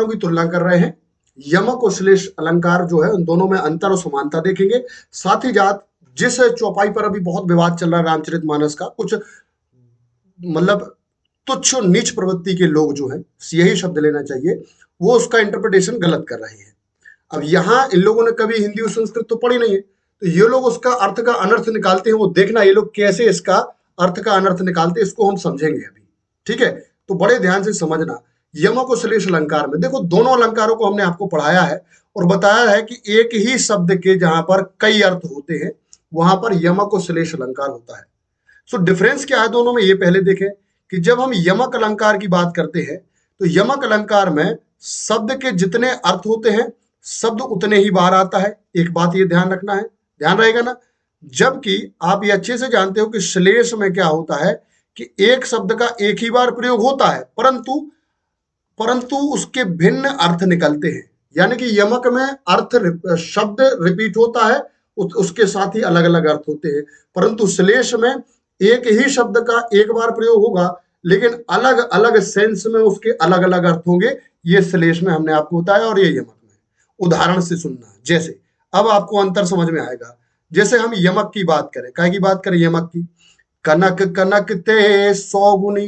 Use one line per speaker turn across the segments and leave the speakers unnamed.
की तुलना कर रहे हैं। यमक और श्लेष अलंकार जो है उन दोनों में अंतर और समानता देखेंगे। साथ ही साथ जिस चौपाई पर अभी बहुत विवाद चल रहा है रामचरितमानस का, कुछ मतलब तुच्छ और नीच प्रवृत्ति के लोग जो हैं, यही शब्द लेना चाहिए, वो उसका इंटरप्रिटेशन गलत कर रहे हैं। अब यहाँ इन लोगों ने कभी हिंदी और संस्कृत तो पढ़ी नहीं है, तो ये लोग उसका अर्थ का अनर्थ निकालते हैं। वो देखना ये लोग कैसे इसका अर्थ का अनर्थ निकालते हैं, इसको हम समझेंगे अभी। ठीक है, तो बड़े ध्यान से समझना। यमक और श्लेष अलंकार में देखो, दोनों अलंकारों को हमने आपको पढ़ाया है और बताया है कि एक ही शब्द के जहां पर कई अर्थ होते हैं, वहां पर यमक और श्लेष अलंकार होता है। सो डिफरेंस क्या है दोनों में, ये पहले देखें कि जब हम यमक अलंकार की बात करते हैं तो यमक अलंकार में शब्द के जितने अर्थ होते हैं, शब्द उतने ही बार आता है। एक बात ये ध्यान रखना है, ध्यान रहेगा ना। जबकि आप ये अच्छे से जानते हो कि श्लेष में क्या होता है कि एक शब्द का एक ही बार प्रयोग होता है, परंतु उसके भिन्न अर्थ निकलते हैं। यानी कि यमक में अर्थ शब्द रिपीट होता है, उसके साथ ही अलग अलग अर्थ होते हैं। परंतु श्लेष में एक ही शब्द का एक बार प्रयोग होगा, लेकिन अलग अलग सेंस में उसके अलग अलग अर्थ होंगे। ये श्लेष में हमने आपको बताया और ये यमक में। उदाहरण से सुनना, जैसे अब आपको अंतर समझ में आएगा। जैसे हम यमक की बात करें, काय की बात करें, यमक की। कनक कनक ते 100 गुनी,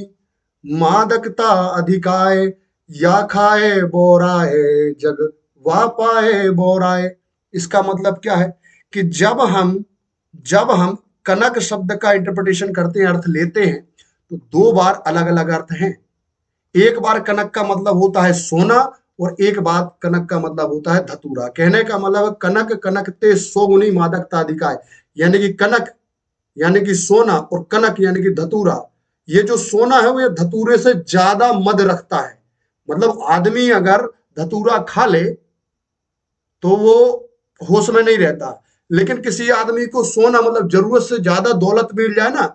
मादकता अधिकाय, या खाए बोराए जग वा पाए बोराए। इसका मतलब क्या है कि जब हम कनक शब्द का इंटरप्रिटेशन करते हैं, अर्थ लेते हैं, तो दो बार अलग अलग अर्थ हैं। एक बार कनक का मतलब होता है सोना और एक बार कनक का मतलब होता है धतूरा। कहने का मतलब कनक कनक ते 100 गुनी मादकता अधिकाय, यानी कि कनक यानी कि सोना और कनक यानी कि धतूरा। ये जो सोना है वो ये धतूरे से ज्यादा मद रखता है। मतलब आदमी अगर धतूरा खा ले तो वो होश में नहीं रहता, लेकिन किसी आदमी को सोना मतलब जरूरत से ज्यादा दौलत मिल जाए ना,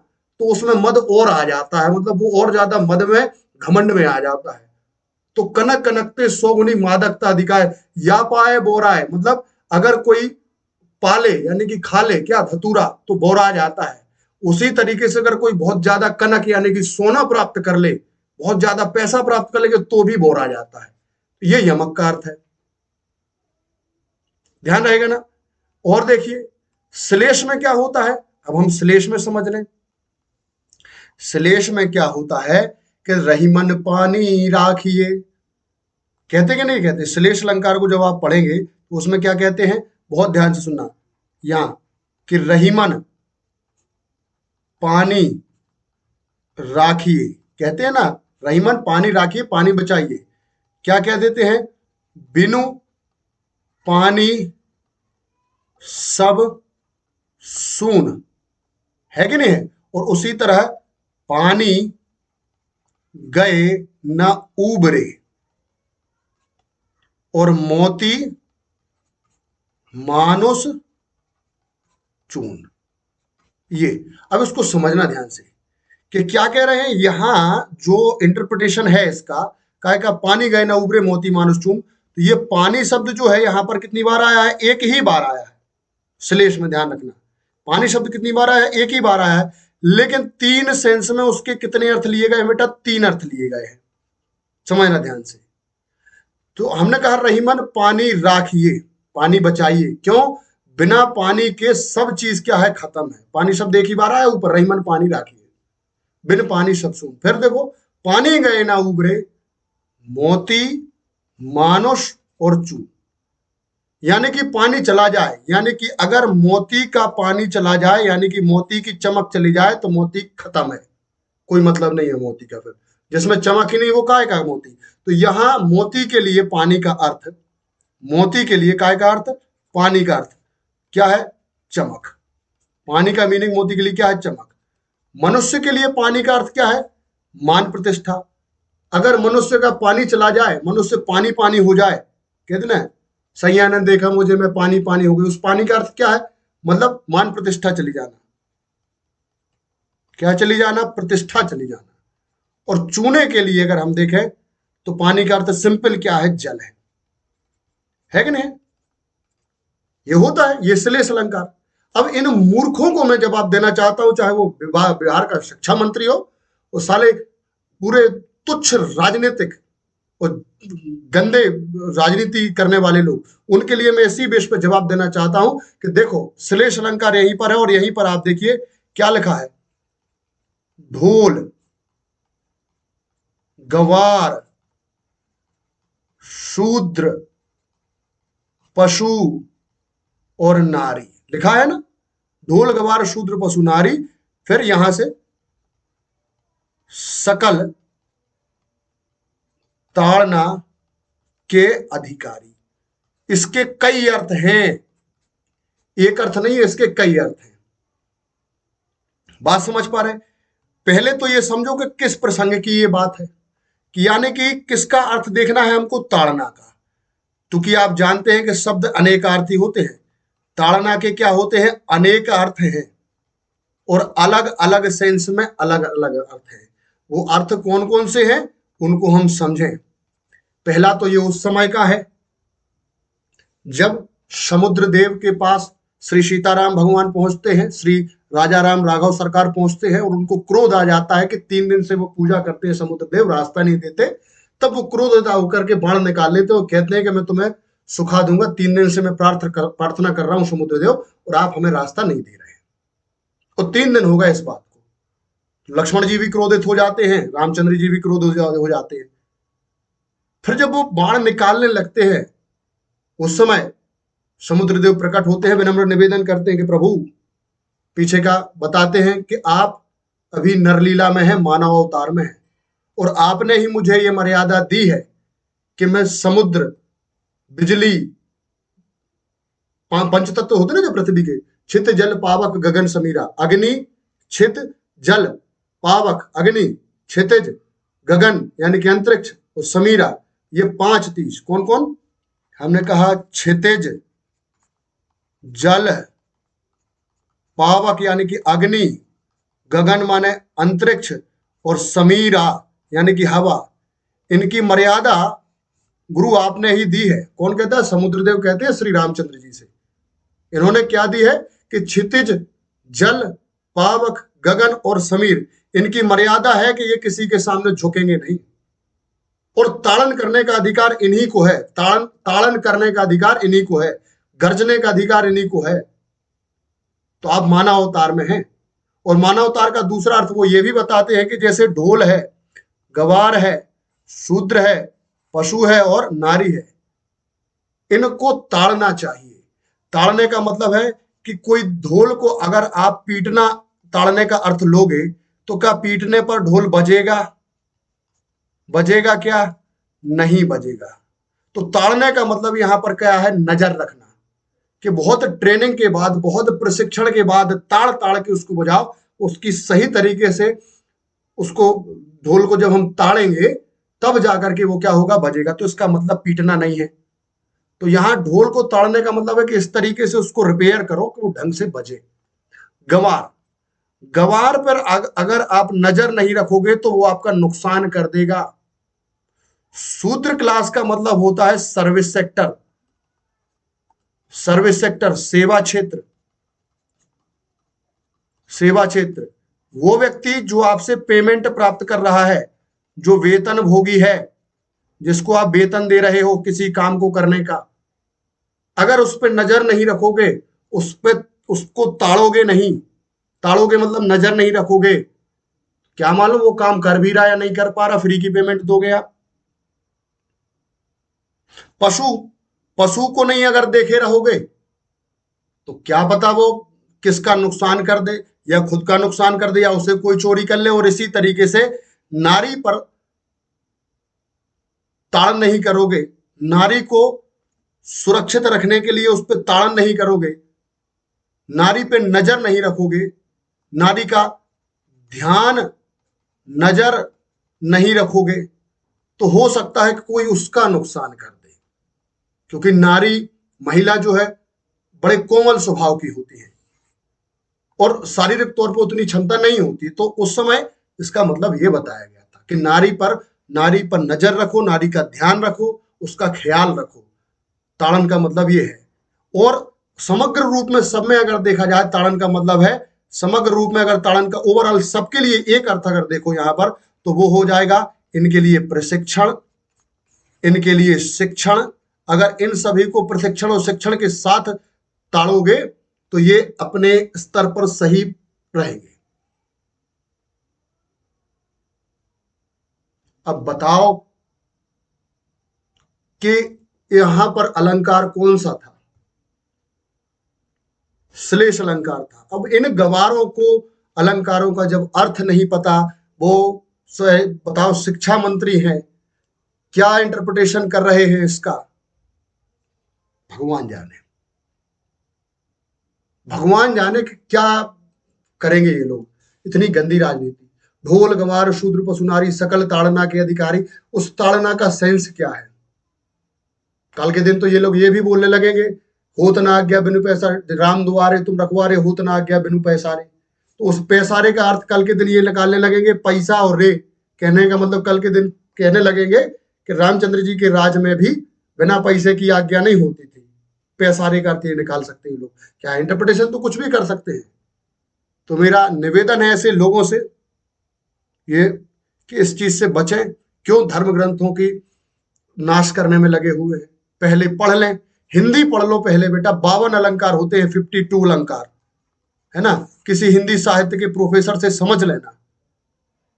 तो उसमें मद और आ जाता है, मतलब वो और ज्यादा मद में घमंड में आ जाता है। तो कनक कनकते 100 गुनी मादकता अधिकाय, या पाए बोरा है, मतलब अगर कोई पाले यानी कि खा ले क्या धतूरा तो बोरा जाता है। उसी तरीके से अगर कोई बहुत ज्यादा कनक यानी कि सोना प्राप्त कर ले, बहुत ज्यादा पैसा प्राप्त कर लेगा तो भी बोरा जाता है। ये यमक का अर्थ है, ध्यान रहेगा ना। और देखिए श्लेष में क्या होता है, अब हम श्लेष में समझ लें। श्लेष में क्या होता है कि रहीमन पानी राखिए, कहते कि नहीं कहते। श्लेष अलंकार को जब आप पढ़ेंगे तो उसमें क्या कहते हैं, बहुत ध्यान से सुनना। यहां कि रहीमन पानी राखिए, कहते हैं ना, रहीमन पानी राखिए, पानी बचाइए। क्या कह देते हैं, बिनु पानी सब सून, है कि नहीं है। और उसी तरह पानी गए न उबरे, और मोती मानुष चून। ये अब इसको समझना ध्यान से कि क्या कह रहे हैं। यहां जो इंटरप्रिटेशन है इसका, काय का पानी गए ना उबरे मोती मानुष चून, तो ये पानी शब्द जो है यहां पर कितनी बार आया है, एक ही बार आया है। श्लेष में ध्यान रखना, पानी शब्द कितनी बार आया है, एक ही बार आया है, लेकिन तीन सेंस में उसके कितने अर्थ लिए गए बेटा, तीन अर्थ लिए गए हैं। समझना ध्यान से। तो हमने कहा रहीमन पानी राखिए, पानी बचाइए। क्यों, बिना पानी के सब चीज क्या है, खत्म है। पानी शब्द एक ही बार आया ऊपर, रहीमन पानी राखिए, बिन पानी सब सून। फिर देखो, पानी गए ना उबरे, मोती मानुष और चून, यानी कि पानी चला जाए, यानी कि अगर मोती का पानी चला जाए, यानी कि मोती की चमक चली जाए तो मोती खत्म है, कोई मतलब नहीं है मोती का। फिर जिसमें चमक ही नहीं वो काय का मोती। तो यहां मोती के लिए पानी का अर्थ, मोती के लिए काय का अर्थ, पानी का अर्थ क्या है, चमक। पानी का मीनिंग मोती के लिए क्या है, चमक। मनुष्य के लिए पानी का अर्थ क्या है, मान प्रतिष्ठा। अगर मनुष्य का पानी चला जाए, मनुष्य पानी पानी हो जाए, कहते ना सही आनंद देखा मुझे मैं पानी पानी हो गई, उस पानी का अर्थ क्या है, मतलब मान प्रतिष्ठा चली जाना। क्या चली जाना, प्रतिष्ठा चली जाना। और चूने के लिए अगर हम देखें तो पानी का अर्थ सिंपल क्या है, जल है कि नहीं। ये होता है, ये श्लेष अलंकार। अब इन मूर्खों को मैं जवाब देना चाहता हूं, चाहे वो बिहार का शिक्षा मंत्री हो, वो साले पूरे तुच्छ राजनीतिक और गंदे राजनीति करने वाले लोग, उनके लिए मैं इसी बेस पर जवाब देना चाहता हूं कि देखो श्लेष अलंकार यहीं पर है और यहीं पर आप देखिए क्या लिखा है, ढोल, गवार, शूद्र, पशु और नारी, लिखा है ना, ढोल गवार शूद्र पशु नारी, फिर यहां से सकल ताड़ना के अधिकारी। इसके कई अर्थ हैं, एक अर्थ नहीं है, इसके कई अर्थ हैं। बात समझ पा रहे हैं? पहले तो ये समझो कि किस प्रसंग की ये बात है, कि यानी कि किसका अर्थ देखना है हमको, ताड़ना का। क्योंकि आप जानते हैं कि शब्द अनेकार्थी होते हैं, ताड़ना के क्या होते हैं, अनेक अर्थ हैं और अलग अलग सेंस में अलग अलग अर्थ हैं। वो अर्थ कौन कौन से हैं उनको हम समझें। पहला तो ये उस समय का है जब समुद्र देव के पास श्री सीताराम भगवान पहुंचते हैं, श्री राजा राम राघव सरकार पहुंचते हैं और उनको क्रोध आ जाता है कि 3 दिन से वो पूजा करते हैं समुद्र देव, रास्ता नहीं देते। तब वो क्रोध होकर के बाण निकाल लेते और कहते हैं कि मैं तुम्हें सुखा दूंगा, 3 दिन से मैं प्रार्थना कर रहा हूं समुद्र देव और आप हमें रास्ता नहीं दे रहे। और 3 दिन हो गए इस बात को। लक्ष्मण जी भी क्रोधित हो जाते हैं, रामचंद्र जी भी क्रोधित हो जाते हैं। फिर जब वो बाण निकालने लगते हैं उस समय समुद्रदेव प्रकट होते हैं, विनम्र निवेदन करते हैं कि प्रभु, पीछे का बताते हैं कि आप अभी नरलीला में है, मानव अवतार में है और आपने ही मुझे ये मर्यादा दी है कि मैं समुद्र, बिजली, पंचतत्व होते ना जो पृथ्वी के, छित जल पावक गगन समीरा, अग्नि छित जल पावक अग्नि क्षितिज गगन यानी कि अंतरिक्ष और समीरा, ये 5 तीज कौन कौन, हमने कहा क्षितिज, जल, पावक यानी कि अग्नि, गगन माने अंतरिक्ष और समीरा यानी कि हवा, इनकी मर्यादा गुरु आपने ही दी है। कौन कहता है, समुद्रदेव कहते हैं श्री रामचंद्र जी से। इन्होंने क्या दी है कि क्षितिज, जल, पावक, गगन और समीर, इनकी मर्यादा है कि ये किसी के सामने झुकेंगे नहीं और ताड़न करने का अधिकार इन्हीं को है। ताड़न करने का अधिकार इन्हीं को है, गर्जने का अधिकार इन्हीं को है। तो आप मानव अवतार में हैं। और मानव अवतार का दूसरा अर्थ वो ये भी बताते हैं कि जैसे ढोल है, गवार है, शूद्र है, पशु है और नारी है, इनको ताड़ना चाहिए। ताड़ने का मतलब है कि कोई ढोल को अगर आप पीटना, ताड़ने का अर्थ लोगे तो क्या पीटने पर ढोल बजेगा? बजेगा क्या? नहीं बजेगा। तो ताड़ने का मतलब यहां पर क्या है, नजर रखना, कि बहुत ट्रेनिंग के बाद, बहुत प्रशिक्षण के बाद ताड़ ताड़ के उसको बजाओ, उसकी सही तरीके से उसको, ढोल को जब हम ताड़ेंगे तब जाकर के वो क्या होगा, बजेगा। तो इसका मतलब पीटना नहीं है। तो यहां ढोल को ताड़ने का मतलब है कि इस तरीके से उसको रिपेयर करो कि वो ढंग से बजे। गवार, गवार पर अगर आप नजर नहीं रखोगे तो वो आपका नुकसान कर देगा। शूद्र क्लास का मतलब होता है सर्विस सेक्टर, सर्विस सेक्टर, सेवा क्षेत्र, सेवा क्षेत्र। वो व्यक्ति जो आपसे पेमेंट प्राप्त कर रहा है, जो वेतन भोगी है, जिसको आप वेतन दे रहे हो किसी काम को करने का, अगर उस पर नजर नहीं रखोगे, उस पर उसको ताड़ोगे नहीं, ताड़ोगे मतलब नजर नहीं रखोगे, क्या मालूम वो काम कर भी रहा या नहीं कर पा रहा, फ्री की पेमेंट दोगे आप। पशु, पशु को नहीं अगर देखे रहोगे तो क्या पता वो किसका नुकसान कर दे, या खुद का नुकसान कर दे, या उसे कोई चोरी कर ले। और इसी तरीके से नारी पर ताड़न नहीं करोगे, नारी को सुरक्षित रखने के लिए उस पर ताड़न नहीं करोगे, नारी पे नजर नहीं रखोगे, नारी का ध्यान, नजर नहीं रखोगे, तो हो सकता है कि कोई उसका नुकसान कर दे। क्योंकि नारी, महिला जो है बड़े कोमल स्वभाव की होती है और शारीरिक तौर पर उतनी क्षमता नहीं होती। तो उस समय इसका मतलब ये बताया गया था कि नारी पर नजर रखो, नारी का ध्यान रखो, उसका ख्याल रखो। ताड़न का मतलब ये है। और समग्र रूप में सब में अगर देखा जाए, ताड़न का मतलब है समग्र रूप में, अगर ताड़न का ओवरऑल सबके लिए एक अर्थ अगर देखो यहां पर, तो वो हो जाएगा इनके लिए प्रशिक्षण, इनके लिए शिक्षण। अगर इन सभी को प्रशिक्षण और शिक्षण के साथ ताड़ोगे तो ये अपने स्तर पर सही रहेंगे। अब बताओ कि यहां पर अलंकार कौन सा था? श्लेष अलंकार था। अब इन गवारों को अलंकारों का जब अर्थ नहीं पता, वो बताओ शिक्षा मंत्री हैं, क्या इंटरप्रिटेशन कर रहे हैं इसका? भगवान जाने, भगवान जाने कि क्या करेंगे ये लोग। इतनी गंदी राजनीति। ढोल गवार शूद्र पशुनारी सकल ताड़ना के अधिकारी, उस ताड़ना का सेंस क्या है? कल के दिन तो ये लोग ये भी बोलने लगेंगे, होत ना आज्ञा बिनु पैसा, राम दुआरे तुम रखवारे, होत ना आज्ञा बिनु पैसारे। तो उस पैसारे का अर्थ कल के दिन ये निकालने लगेंगे, पैसा और रे। कहने का मतलब कल के दिन कहने लगेंगे कि रामचंद्र जी के राज में भी बिना पैसे की आज्ञा नहीं होती थी। पैसारे का अर्थ ये निकाल सकते हैं लोग। क्या इंटरप्रिटेशन तो कुछ भी कर सकते हैं। तो मेरा निवेदन है ऐसे लोगों से ये कि इस चीज से बचें। क्यों धर्म ग्रंथों की नाश करने में लगे हुए हैं? पहले पढ़ लें, हिंदी पढ़ लो पहले बेटा। 52 अलंकार होते हैं, 52 अलंकार, है ना। किसी हिंदी साहित्य के प्रोफेसर से समझ लेना,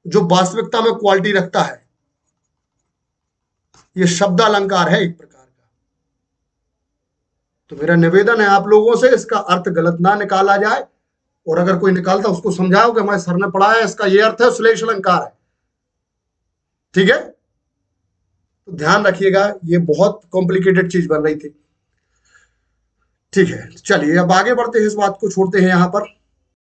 जो वास्तविकता में क्वालिटी रखता है। ये शब्द अलंकार है एक प्रकार का। तो मेरा निवेदन है आप लोगों से, इसका अर्थ गलत ना निकाला जाए, और अगर कोई निकालता उसको समझाओ कि हमारे सर ने पढ़ाया है, इसका ये अर्थ है, श्लेष अलंकार है। ठीक है, तो ध्यान रखिएगा, ये बहुत कॉम्प्लिकेटेड चीज बन रही थी। ठीक है, चलिए अब आगे बढ़ते हैं, इस बात को छोड़ते हैं यहां पर।